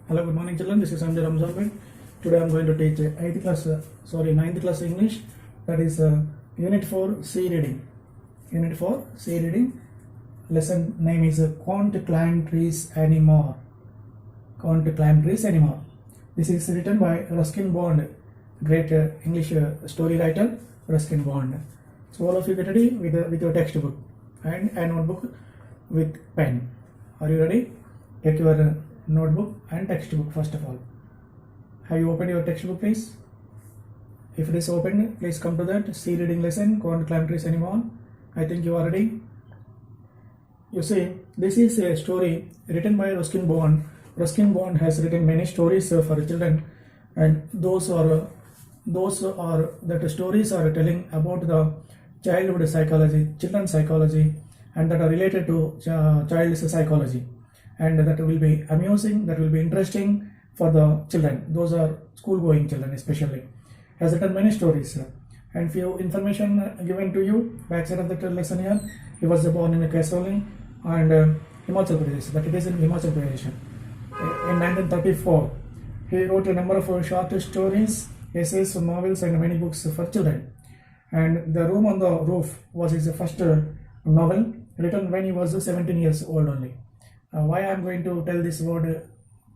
Hello, good morning children. This is Sanjay Ramzan. Today I am going to teach 9th class English. That is Unit 4 C reading. Unit 4 C reading. Lesson name is Can't Climb Trees Anymore. Can't Climb Trees Anymore. This is written by Ruskin Bond, great English story writer Ruskin Bond. So all of you get ready with your textbook and a notebook with pen. Are you ready? Take your notebook and textbook first of all. Have you opened your textbook, please? If it is open, please come to that C reading lesson. Can't climb trees anymore. I think you are ready. You see, this is a story written by Ruskin Bond. Ruskin Bond has written many stories for children, and those are that stories are telling about the childhood psychology, children's psychology, and that are related to child's psychology. And that will be amusing, that will be interesting for the children. Those are school-going children especially. Has written many stories and few information given to you. Backside of the lesson here, he was born in Kasauli and Himachal Pradesh. That it is in Himachal Pradesh. In 1934, he wrote a number of short stories, essays, novels, and many books for children. And The Room on the Roof was his first novel, written when he was 17 years old only. Why I am going to tell this word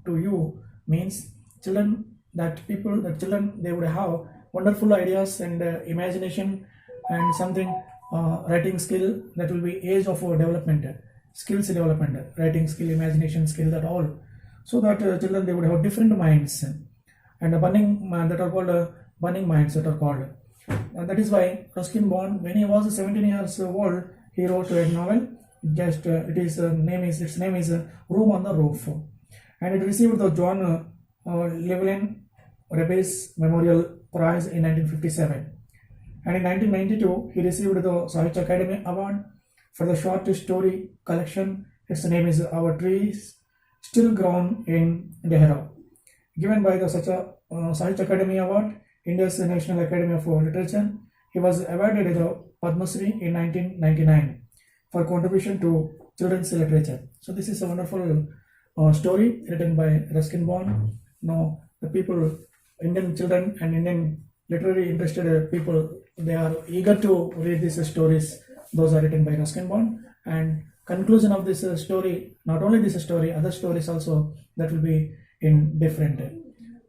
to you means children they would have wonderful ideas and imagination and something writing skill that will be age of development, skills development, writing skill, imagination skill, that all, so that children they would have different minds and burning that are called burning minds that are called. And that is why Ruskin Bond, when he was 17 years old, he wrote a novel. Its name is Room on the Roof, and it received the John Llewellyn Rebus Memorial Prize in 1957. And in 1992, he received the Sahitya Academy Award for the short story collection. Its name is Our Trees Still Grown in Dehra, given by the Sahitya Academy Award, India's National Academy of Literature. He was awarded the Padma Shri in 1999 for contribution to children's literature. So this is a wonderful story written by Ruskin Bond. Now the people, Indian children and Indian literary interested people, they are eager to read these stories. Those are written by Ruskin Bond. And conclusion of this story, not only this story, other stories also, that will be in different.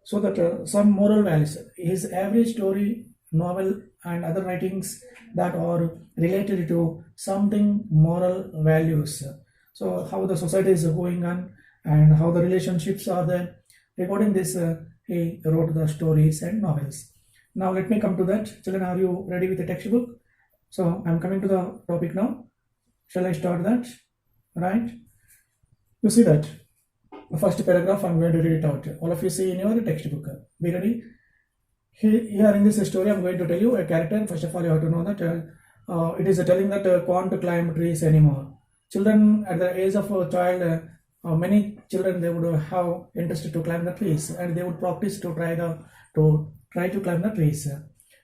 So that some moral values. His every story, novel and other writings that are related to something moral values. So how the society is going on and how the relationships are there. Regarding this, he wrote the stories and novels. Now let me come to that. Children, are you ready with the textbook? So I'm coming to the topic now. Shall I start that? Right? You see that. The first paragraph, I'm going to read it out. All of you see in your textbook. Be ready? Here in this story, I'm going to tell you a character. First of all, you have to know that it is telling that can't climb trees anymore. Children at the age of a child, many children, they would have interest to climb the trees, and they would practice to try to climb the trees.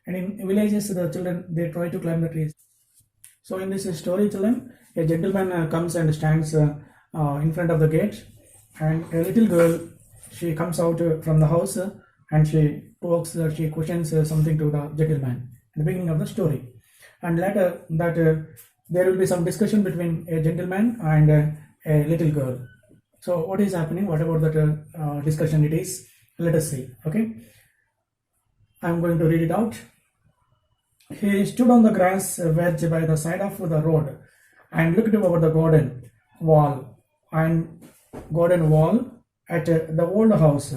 And in villages, the children, they try to climb the trees. So in this story, children, a gentleman comes and stands in front of the gate, and a little girl, she comes out from the house and she questions something to the gentleman in the beginning of the story. And later that there will be some discussion between a gentleman and a little girl. So what is happening? What about that discussion it is? Let us see. Okay, I'm going to read it out. He stood on the grass wedge by the side of the road and looked over the garden wall at the old house.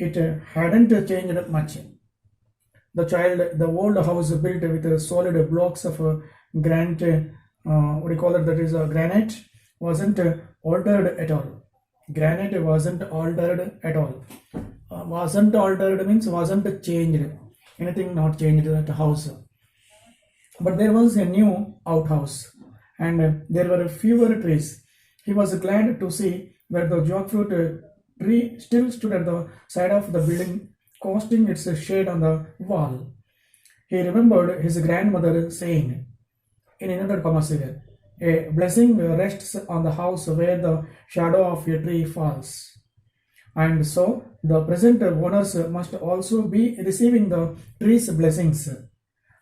It hadn't changed much. The old house built with solid blocks of granite, granite, wasn't altered at all. Granite wasn't altered at all. Wasn't altered means wasn't changed. Anything not changed at the house. But there was a new outhouse, and there were fewer trees. He was glad to see that the jackfruit tree still stood at the side of the building, casting its shade on the wall. He remembered his grandmother saying, in another comma, a blessing rests on the house where the shadow of a tree falls. And so the present owners must also be receiving the tree's blessings.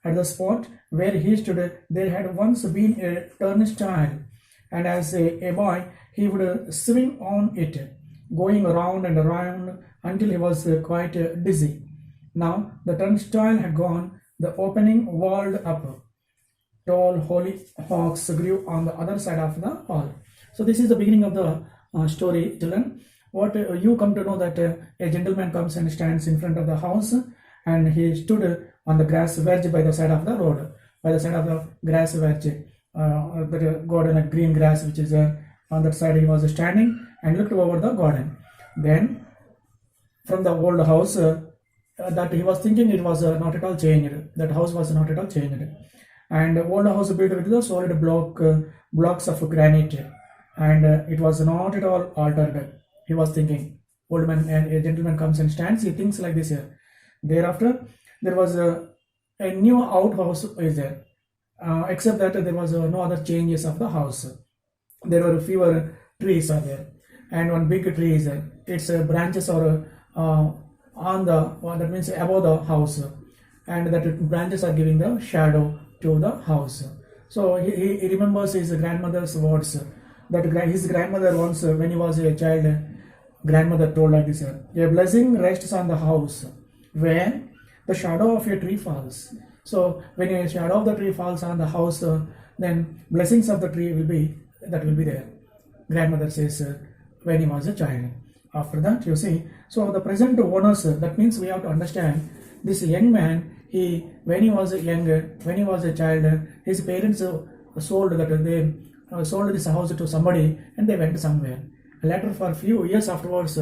At the spot where he stood, there had once been a turnstile, and as a boy, he would swing on it, going around and around until he was quite dizzy. Now the turnstile had gone, the opening walled up. Tall hollyhocks grew on the other side of the hall. So this is the beginning of the story, children. What you come to know that a gentleman comes and stands in front of the house, and he stood on the grass verge by the side of the road, by the side of the grass verge, the garden and green grass which is on that side. He was standing and looked over the garden. Then from the old house that he was thinking, it was not at all changed. That house was not at all changed, and old house built with the solid blocks of granite, and it was not at all altered. He was thinking, old man, and a gentleman comes and stands, he thinks like this here. Thereafter there was a new outhouse is there, except that there was no other changes of the house. There were fewer trees are there, and one big tree is there. Its branches are on the that means above the house, and that branches are giving the shadow to the house. So he remembers his grandmother's words, that his grandmother once, when he was a child, grandmother told like this: a blessing rests on the house where the shadow of a tree falls. So when a shadow of the tree falls on the house, then blessings of the tree will be there. Grandmother says when he was a child. After that, you see, so the present owners, that means we have to understand this young man. When he was young, when he was a child, his parents sold this house to somebody, and they went somewhere. Later, for a few years afterwards,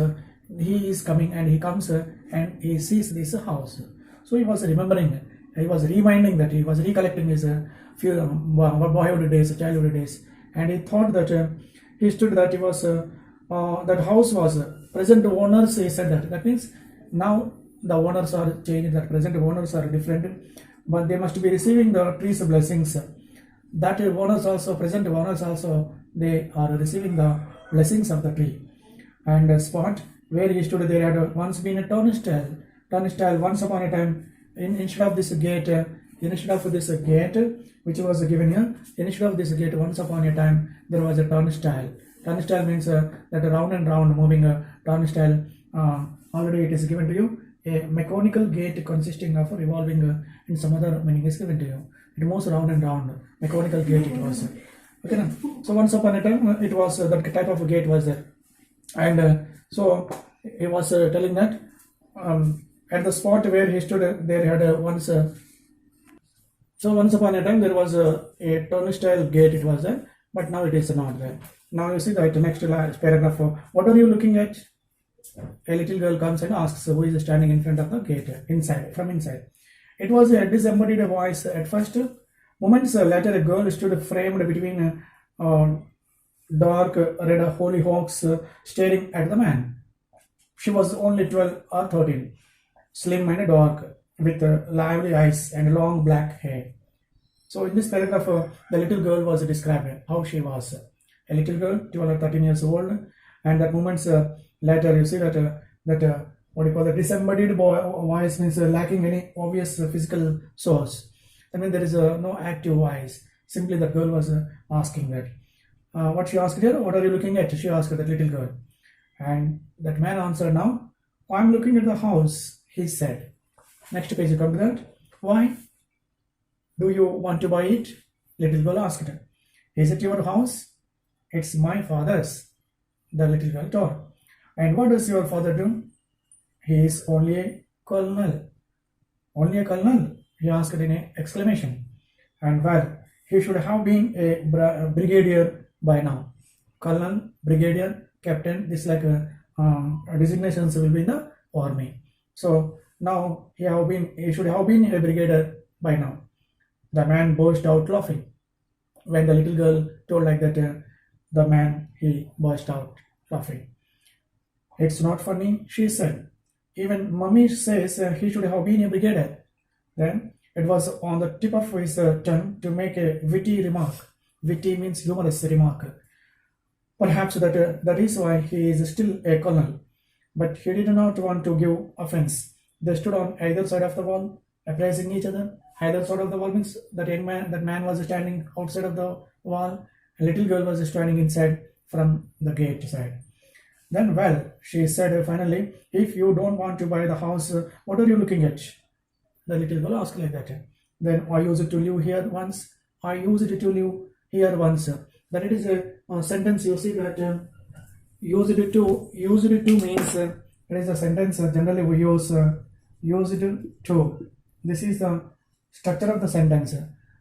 he is coming, and he comes and he sees this house. So he was remembering, he was reminding, that he was recollecting his few boyhood days, childhood days, and he thought that he stood that he was that house was present owners. He said that means now the owners are changed, that present owners are different, but they must be receiving the tree's blessings. That owners also, present owners also, they are receiving the blessings of the tree. And the spot where he stood, there had once been a turnstile. Once upon a time, instead of this gate which was given here, instead of this gate, once upon a time there was a turnstile. Turnstile means that round and round moving turnstile. Already it is given to you. A mechanical gate consisting of revolving, in some other meaning is given to you. It moves round and round. Mechanical gate it was. Okay, now, so once upon a time it was that type of gate was there, and so he was telling that at the spot where he stood, there had once. So once upon a time there was a turnstile gate. It was there, but now it is not there. Now you see that next paragraph. What are you looking at? A little girl comes and asks who is standing in front of the gate, from inside. It was a disembodied voice at first. Moments later, a girl stood framed between dark red hollyhocks, staring at the man. She was only 12 or 13, slim and dark, with lively eyes and long black hair. So in this paragraph, the little girl was described, how she was. A little girl, 12 or 13 years old, and that moments later, you see that what you call the disembodied voice means lacking any obvious physical source. I mean, there is no active voice. Simply the girl was asking that. What she asked here, what are you looking at? She asked that little girl. And that man answered, now, I'm looking at the house, he said. Next page, you come to that. Why? Do you want to buy it? Little girl asked her. Is it your house? It's my father's, the little girl told. And what does your father do? He is only a colonel. Only a colonel? He asked in an exclamation. And well, he should have been a brigadier by now. Colonel, brigadier, captain, this like designations will be in the army. So now he should have been a brigadier by now. The man burst out laughing. When the little girl told like that, the man, he burst out laughing. It's not funny, she said. Even mummy says he should have been a brigadier. Then it was on the tip of his tongue to make a witty remark. Witty means humorous remark. Perhaps that is why he is still a colonel. but he did not want to give offense. They stood on either side of the wall, appraising each other. Either side of the wall means that man was standing outside of the wall, a little girl was standing inside from the gate side. Then, well, she said finally, if you don't want to buy the house, what are you looking at? The little girl asked like that. Then, I used to live here once. I used to live here once. That it is a sentence you see that used to means it is a sentence generally we use used to. This is the structure of the sentence.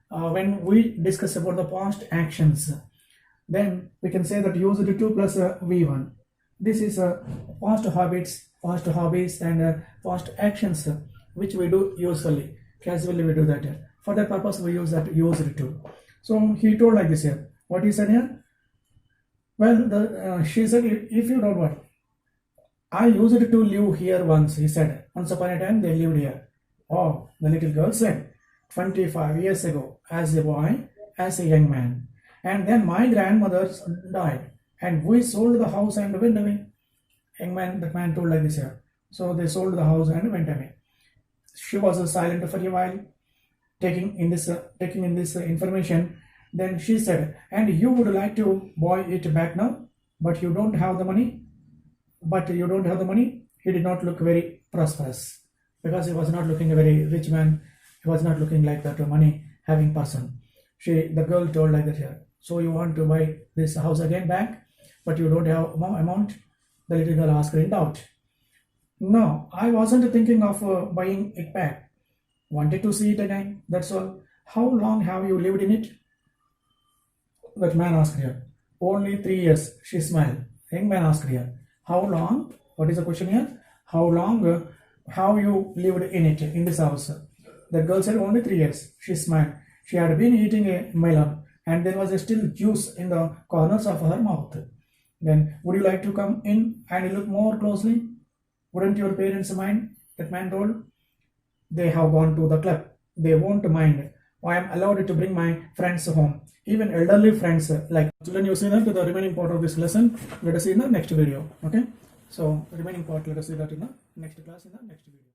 When we discuss about the past actions, then we can say that used to plus V1. This is past habits, past hobbies, and past actions which we do usually. Casually we do that. For that purpose, we use that used to. So he told like this here. What he said here? Well, she said, if you don't want, I used to live here once. He said, once upon a time they lived here. Oh, the little girl said, 25 years ago, as a boy, as a young man. And then my grandmother died, and we sold the house and went away. That man told like this here. So they sold the house and went away. She was silent for a while, taking in this information. Then she said, and you would like to buy it back now, but you don't have the money. He did not look very prosperous, because he was not looking a very rich man. He was not looking like that money having person. The girl told like that here. So you want to buy this house again back, but you don't have amount? The little girl asked in doubt. No, I wasn't thinking of buying it back. Wanted to see it again, that's all. How long have you lived in it? That man asked her. Only 3 years, she smiled. Young man asked her. How long? What is the question here? How long have you lived in it, in this house? The girl said only 3 years. She smiled. She had been eating a melon, and there was still juice in the corners of her mouth. Then, would you like to come in and look more closely? Wouldn't your parents mind? That man told. They have gone to the club. They won't mind. I am allowed to bring my friends home, even elderly friends. Like children, you see that the remaining part of this lesson. Let us see in the next video. Okay. So remaining part, let us see that in the next class, in the next video.